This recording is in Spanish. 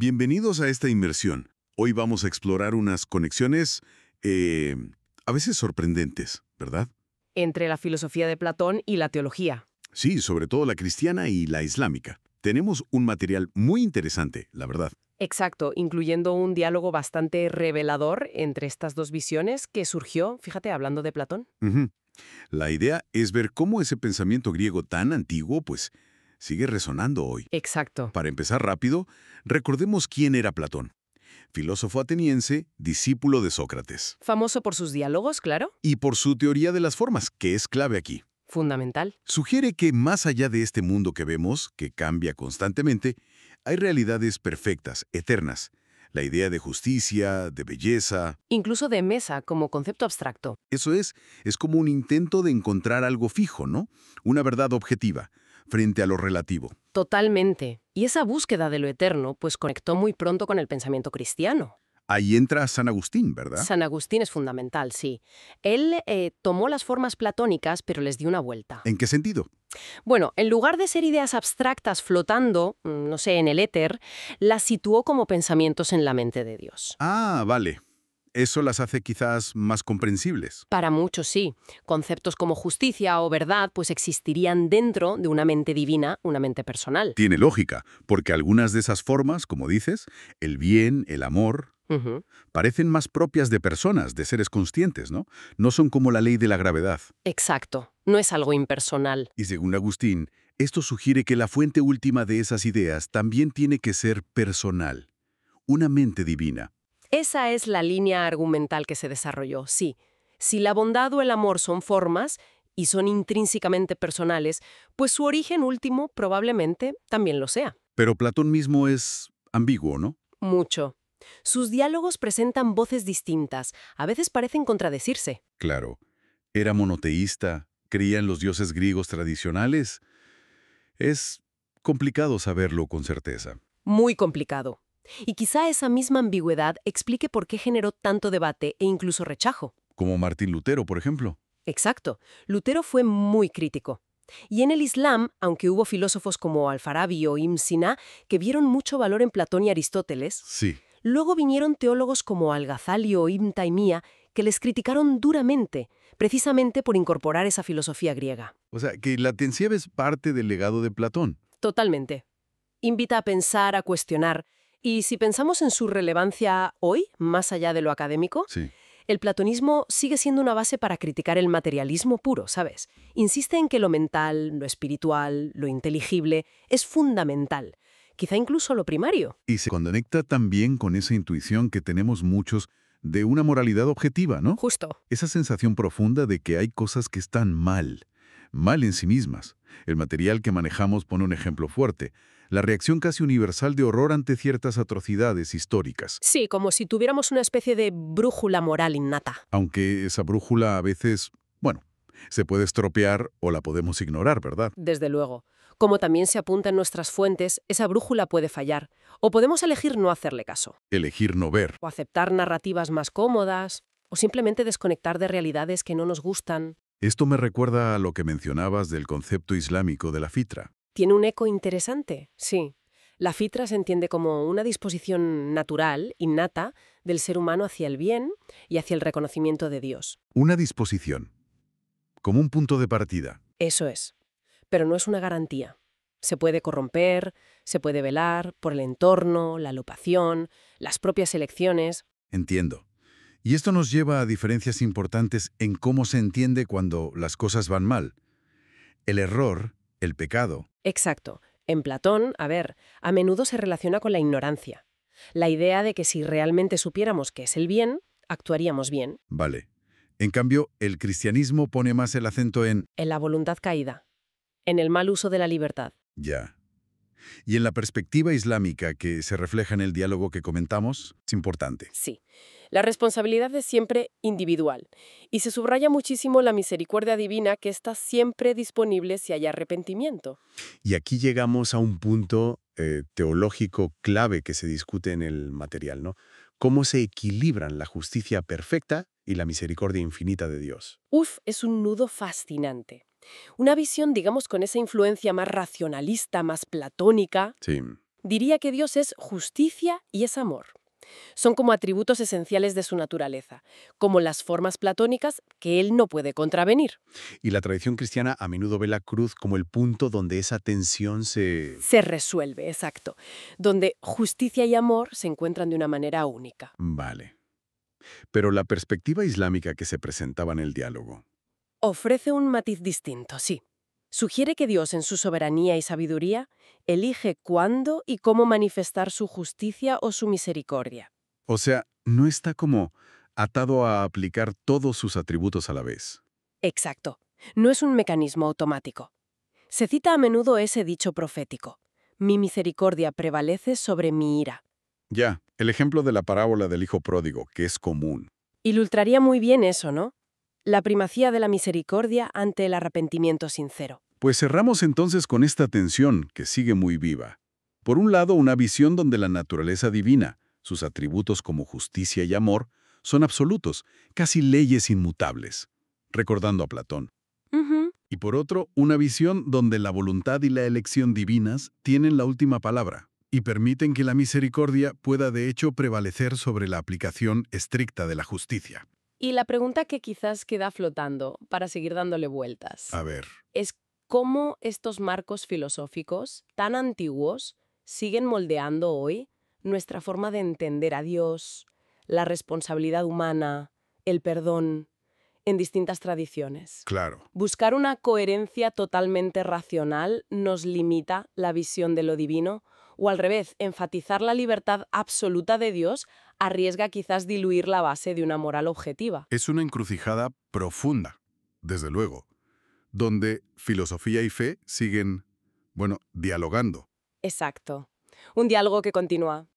Bienvenidos a esta inmersión. Hoy vamos a explorar unas conexiones a veces sorprendentes, ¿verdad? Entre la filosofía de Platón y la teología. Sí, sobre todo la cristiana y la islámica. Tenemos un material muy interesante, la verdad. Exacto, incluyendo un diálogo bastante revelador entre estas dos visiones que surgió, fíjate, hablando de Platón. Ujú. La idea es ver cómo ese pensamiento griego tan antiguo, pues, sigue resonando hoy. Exacto. Para empezar rápido, recordemos quién era Platón. Filósofo ateniense, discípulo de Sócrates. Famoso por sus diálogos, claro. Y por su teoría de las formas, que es clave aquí. Fundamental. Sugiere que más allá de este mundo que vemos, que cambia constantemente, hay realidades perfectas, eternas. La idea de justicia, de belleza, Incluso de mesa como concepto abstracto. eso es como un intento de encontrar algo fijo, ¿no? Una verdad objetiva, frente a lo relativo. Totalmente. Y esa búsqueda de lo eterno, pues conectó muy pronto con el pensamiento cristiano. Ahí entra San Agustín, ¿verdad? San Agustín es fundamental, sí. Él tomó las formas platónicas, pero les dio una vuelta. ¿En qué sentido? Bueno, en lugar de ser ideas abstractas flotando, no sé, en el éter, las situó como pensamientos en la mente de Dios. Ah, vale. Eso las hace quizás más comprensibles. Para muchos sí. Conceptos como justicia o verdad pues existirían dentro de una mente divina, una mente personal. Tiene lógica, porque algunas de esas formas, como dices, el bien, el amor, Ujú. parecen más propias de personas, de seres conscientes, ¿no? No son como la ley de la gravedad. Exacto. No es algo impersonal. Y según Agustín, esto sugiere que la fuente última de esas ideas también tiene que ser personal, una mente divina. Esa es la línea argumental que se desarrolló, sí. Si la bondad o el amor son formas y son intrínsecamente personales, pues su origen último probablemente también lo sea. Pero Platón mismo es ambiguo, ¿no? Mucho. Sus diálogos presentan voces distintas, a veces parecen contradecirse. Claro. Era monoteísta, creía en los dioses griegos tradicionales. Es complicado saberlo con certeza. Muy complicado. Y quizá esa misma ambigüedad explique por qué generó tanto debate e incluso rechazo. Como Martín Lutero, por ejemplo. Exacto. Lutero fue muy crítico. Y en el Islam, aunque hubo filósofos como Al-Farabi o Ibn Sina que vieron mucho valor en Platón y Aristóteles, Sí. luego vinieron teólogos como Al-Ghazali o Ibn Taymiyya que les criticaron duramente, precisamente por incorporar esa filosofía griega. O sea, que la Tensieva es parte del legado de Platón. Totalmente. Invita a pensar, a cuestionar. Y si pensamos en su relevancia hoy, más allá de lo académico, Sí. el platonismo sigue siendo una base para criticar el materialismo puro, ¿sabes? Insiste en que lo mental, lo espiritual, lo inteligible es fundamental, quizá incluso lo primario. Y se conecta también con esa intuición que tenemos muchos de una moralidad objetiva, ¿no? Justo. Esa sensación profunda de que hay cosas que están mal en sí mismas. El material que manejamos pone un ejemplo fuerte, la reacción casi universal de horror ante ciertas atrocidades históricas, Sí, como si tuviéramos una especie de brújula moral innata. aunque esa brújula a veces, bueno, se puede estropear o la podemos ignorar, ¿verdad? Desde luego. Como también se apunta en nuestras fuentes, esa brújula puede fallar. O podemos elegir no hacerle caso. Elegir no ver. O aceptar narrativas más cómodas. O simplemente desconectar de realidades que no nos gustan. Esto me recuerda a lo que mencionabas del concepto islámico de la fitra. ¿Tiene un eco interesante? Sí. La fitra se entiende como una disposición natural, innata, del ser humano hacia el bien y hacia el reconocimiento de Dios. Una disposición, como un punto de partida. Eso es. Pero no es una garantía. Se puede corromper, se puede velar por el entorno, la lopación, las propias elecciones. Entiendo. Y esto nos lleva a diferencias importantes en cómo se entiende cuando las cosas van mal. El error, el pecado, Exacto. En Platón, a menudo se relaciona con la ignorancia. La idea de que si realmente supiéramos qué es el bien, actuaríamos bien. vale. En cambio, el cristianismo pone más el acento en En la voluntad caída. En el mal uso de la libertad. ya. Y en la perspectiva islámica que se refleja en el diálogo que comentamos, es importante. Sí. La responsabilidad es siempre individual. Y se subraya muchísimo la misericordia divina que está siempre disponible si hay arrepentimiento. Y aquí llegamos a un punto teológico clave que se discute en el material, ¿no? Cómo se equilibran la justicia perfecta y la misericordia infinita de Dios. Es un nudo fascinante. Una visión, digamos, con esa influencia más racionalista, más platónica, Sí. Diría que Dios es justicia y es amor. Son como atributos esenciales de su naturaleza, como las formas platónicas que él no puede contravenir. Y la tradición cristiana a menudo ve la cruz como el punto donde esa tensión se... Se resuelve, exacto, donde justicia y amor se encuentran de una manera única. Vale. Pero la perspectiva islámica que se presentaba en el diálogo. Ofrece un matiz distinto, sí. Sugiere que Dios, en su soberanía y sabiduría, elige cuándo y cómo manifestar su justicia o su misericordia. O sea, no está como atado a aplicar todos sus atributos a la vez. Exacto. No es un mecanismo automático. Se cita a menudo ese dicho profético: mi misericordia prevalece sobre mi ira. Ya, el ejemplo de la parábola del hijo pródigo, que es común. Ilustraría muy bien eso, ¿no? La primacía de la misericordia ante el arrepentimiento sincero. Pues cerramos entonces con esta tensión que sigue muy viva. Por un lado, una visión donde la naturaleza divina, sus atributos como justicia y amor, son absolutos, casi leyes inmutables, recordando a Platón. Ujú. Y por otro, una visión donde la voluntad y la elección divinas tienen la última palabra y permiten que la misericordia pueda de hecho prevalecer sobre la aplicación estricta de la justicia. Y la pregunta que quizás queda flotando para seguir dándole vueltas A ver, es cómo estos marcos filosóficos tan antiguos siguen moldeando hoy nuestra forma de entender a Dios, la responsabilidad humana, el perdón, en distintas tradiciones. claro. Buscar una coherencia totalmente racional nos limita la visión de lo divino, o al revés, enfatizar la libertad absoluta de Dios arriesga quizás diluir la base de una moral objetiva. Es una encrucijada profunda, desde luego, donde filosofía y fe siguen, bueno, dialogando. Exacto. Un diálogo que continúa.